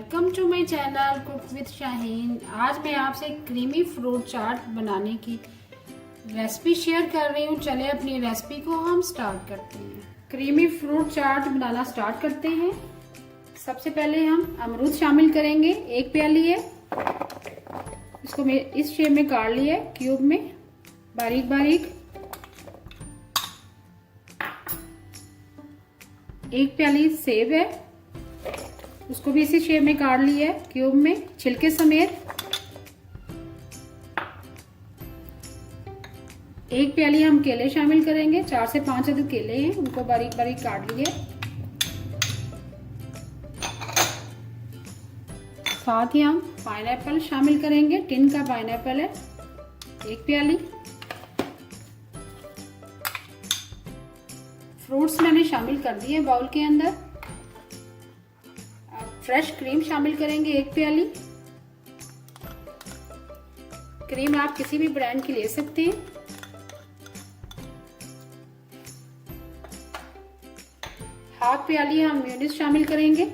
Welcome to my channel cook with Shaheen. आज मैं आपसे क्रीमी फ्रूट चाट बनाने की रेसिपी शेयर कर रही हूँ। चले अपनी रेसिपी को हम स्टार्ट करते हैं। क्रीमी फ्रूट चाट बनाना स्टार्ट करते हैं। सबसे पहले हम अमरूद शामिल करेंगे। 1 प्याली है, इसको मैं इस शेप में काट लिया है, क्यूब में बारीक बारीक। 1 प्याली सेब है, उसको भी इसी शेप में काट लिया है, क्यूब में छिलके समेत। 1 प्याली हम केले शामिल करेंगे। 4 से 5 अदद केले हैं, उनको बारीक बारीक काट लिए। साथ ही हम पाइनएप्पल शामिल करेंगे। टिन का पाइनएप्पल है 1 प्याली। फ्रूट्स मैंने शामिल कर दिए बाउल के अंदर। फ्रेश क्रीम शामिल करेंगे 1 प्याली। क्रीम आप किसी भी ब्रांड की ले सकते हैं। हाफ प्याली हम मेयोनीज शामिल करेंगे।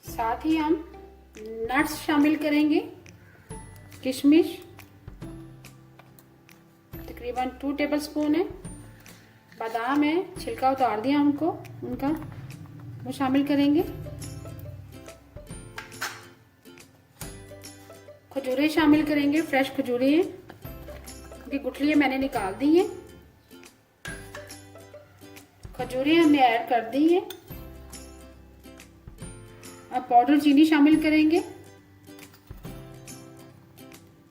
साथ ही हम नट्स शामिल करेंगे। किशमिश तकरीबन 2 टेबलस्पून है। बादाम है, छिलका उतार दिया हमको उनका, वो शामिल करेंगे। खजूरें शामिल करेंगे। फ्रेश खजूरें हैं, उनकी गुठलियां मैंने निकाल दी हैं। खजूरें हमने ऐड कर दी है। अब पाउडर चीनी शामिल करेंगे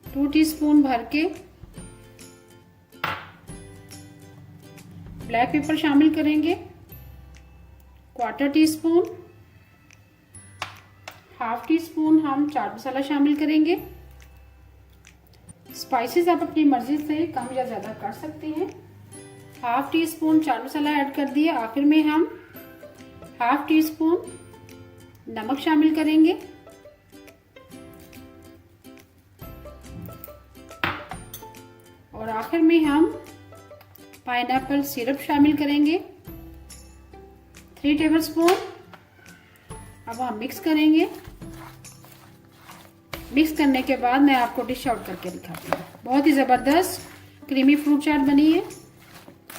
2 टीस्पून भर के। ब्लैक पेपर शामिल करेंगे 1/4 टीस्पून। हाफ टी स्पून हम चाट मसाला शामिल करेंगे। स्पाइसेस आप अपनी मर्जी से कम या ज्यादा कर सकते हैं। Half tea spoon chaat masala add कर दिए। आखिर में हम हाफ टी स्पून नमक शामिल करेंगे। और आखिर में हम पाइनएप्पल सिरप शामिल करेंगे 3 टेबलस्पून। अब हम मिक्स करेंगे। मिक्स करने के बाद मैं आपको डिश आउट करके दिखाती हूँ। बहुत ही ज़बरदस्त क्रीमी फ्रूट चाट बनी है,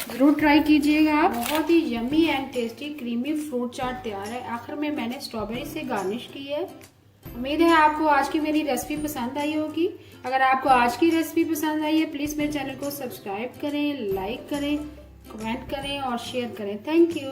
ज़रूर ट्राई कीजिएगा आप। बहुत ही yummy and tasty creamy fruit chaat तैयार है। आखिर में मैंने स्ट्रॉबेरी से गार्निश की है। उम्मीद है आपको आज की मेरी रेसिपी पसंद आई होगी। अगर आपको आज की रेसिपी पसंद आई है, प्लीज़ मेरे चैनल को सब्सक्राइब करें, लाइक करें, कमेंट करें और शेयर करें। Thank you.